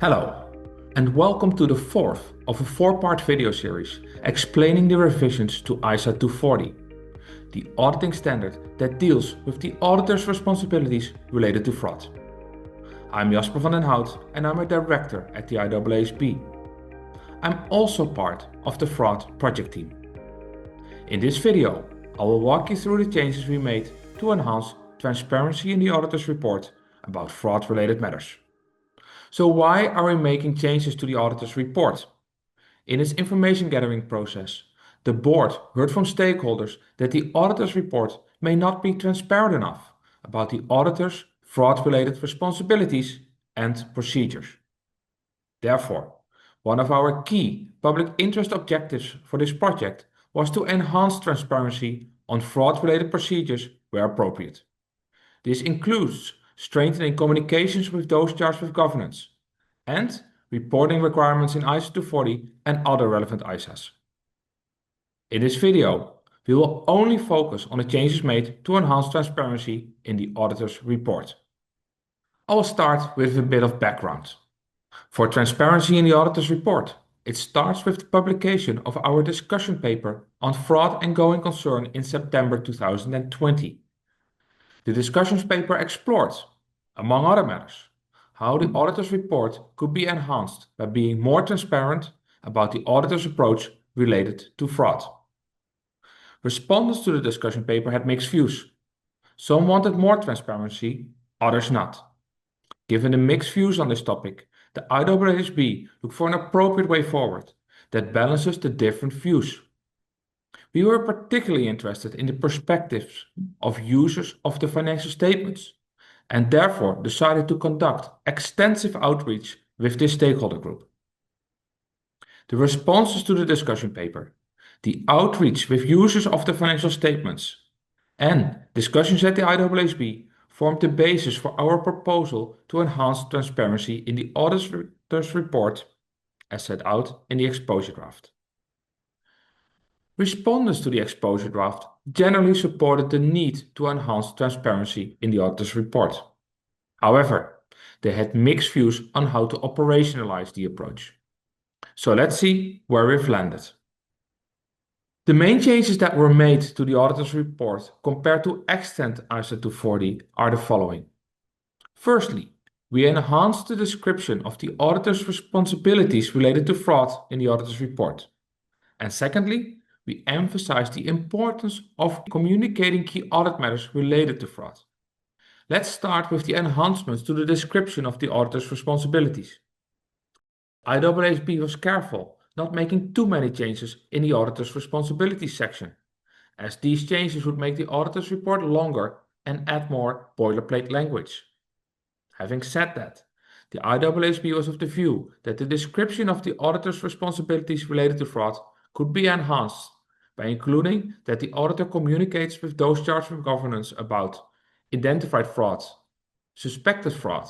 Hello, and welcome to the fourth of a four-part video series explaining the revisions to ISA 240, the auditing standard that deals with the auditor's responsibilities related to fraud. I'm Jasper van den Hout and I'm a director at the IAASB. I'm also part of the fraud project team. In this video, I will walk you through the changes we made to enhance transparency in the auditor's report about fraud-related matters. So why are we making changes to the auditor's report? In its information gathering process, the board heard from stakeholders that the auditor's report may not be transparent enough about the auditor's fraud-related responsibilities and procedures. Therefore, one of our key public interest objectives for this project was to enhance transparency on fraud-related procedures where appropriate. This includes strengthening communications with those charged with governance, and reporting requirements in ISA 240 and other relevant ISAs. In this video, we will only focus on the changes made to enhance transparency in the auditor's report. I will start with a bit of background. For transparency in the auditor's report, it starts with the publication of our discussion paper on fraud and going concern in September 2020. The discussions paper explored, among other matters, how the auditor's report could be enhanced by being more transparent about the auditor's approach related to fraud. Respondents to the discussion paper had mixed views. Some wanted more transparency, others not. Given the mixed views on this topic, the IAASB looked for an appropriate way forward that balances the different views. We were particularly interested in the perspectives of users of the financial statements, and therefore decided to conduct extensive outreach with this stakeholder group. The responses to the discussion paper, the outreach with users of the financial statements, and discussions at the IAASB formed the basis for our proposal to enhance transparency in the auditor's report as set out in the exposure draft. Respondents to the exposure draft generally supported the need to enhance transparency in the auditor's report. However, they had mixed views on how to operationalize the approach. So let's see where we've landed. The main changes that were made to the auditor's report compared to extant ISA 240 are the following. Firstly, we enhanced the description of the auditor's responsibilities related to fraud in the auditor's report. And secondly, we emphasized the importance of communicating key audit matters related to fraud. Let's start with the enhancements to the description of the auditor's responsibilities. IAASB was careful not making too many changes in the auditor's responsibilities section, as these changes would make the auditor's report longer and add more boilerplate language. Having said that, the IAASB was of the view that the description of the auditor's responsibilities related to fraud could be enhanced by including that the auditor communicates with those charged with governance about identified fraud, suspected fraud,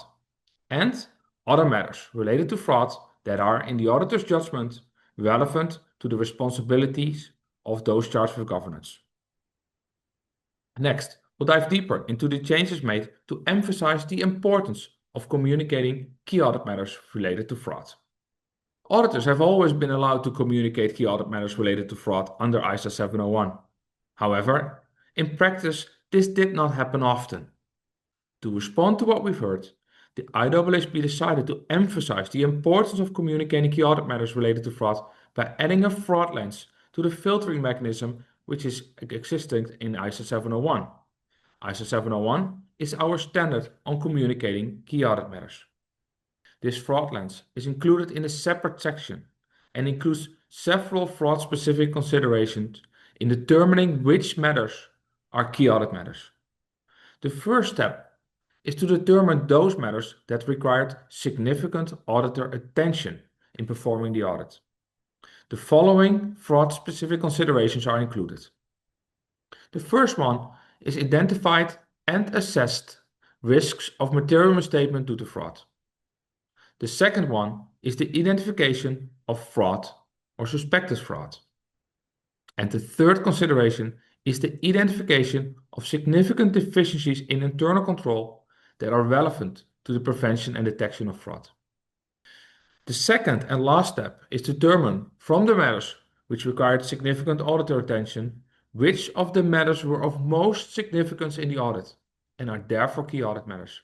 and other matters related to fraud that are, in the auditor's judgment, relevant to the responsibilities of those charged with governance. Next, we'll dive deeper into the changes made to emphasize the importance of communicating key audit matters related to fraud. Auditors have always been allowed to communicate key audit matters related to fraud under ISA 701. However, in practice, this did not happen often. To respond to what we've heard, the IAASB decided to emphasize the importance of communicating key audit matters related to fraud by adding a fraud lens to the filtering mechanism which is existing in ISA 701. ISA 701 is our standard on communicating key audit matters. This fraud lens is included in a separate section and includes several fraud-specific considerations in determining which matters are key audit matters. The first step is to determine those matters that required significant auditor attention in performing the audit. The following fraud-specific considerations are included. The first one is identified and assessed risks of material misstatement due to fraud. The second one is the identification of fraud or suspected fraud. And the third consideration is the identification of significant deficiencies in internal control that are relevant to the prevention and detection of fraud. The second and last step is to determine from the matters which required significant auditor attention, which of the matters were of most significance in the audit and are therefore key audit matters.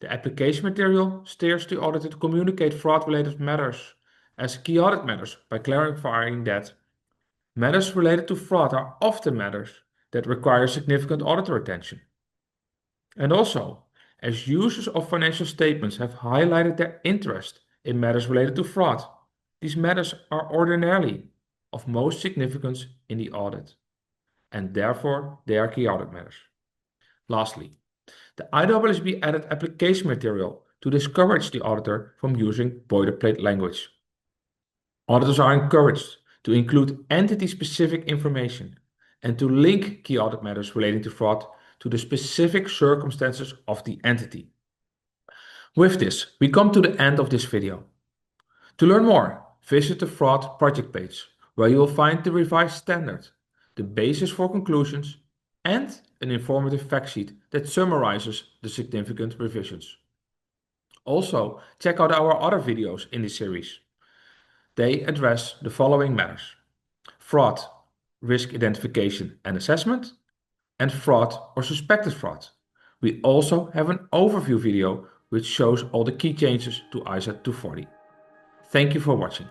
The application material steers the auditor to communicate fraud-related matters as key audit matters by clarifying that matters related to fraud are often matters that require significant auditor attention. And also, as users of financial statements have highlighted their interest in matters related to fraud, these matters are ordinarily of most significance in the audit, and therefore they are key audit matters. Lastly, the IAASB added application material to discourage the auditor from using boilerplate language. Auditors are encouraged to include entity-specific information and to link key audit matters relating to fraud to the specific circumstances of the entity. With this, we come to the end of this video. To learn more, visit the fraud project page, where you will find the revised standard, the basis for conclusions, and an informative fact sheet that summarizes the significant revisions. Also, check out our other videos in this series. They address the following matters: fraud, risk identification and assessment, and fraud or suspected fraud. We also have an overview video which shows all the key changes to ISA 240. Thank you for watching.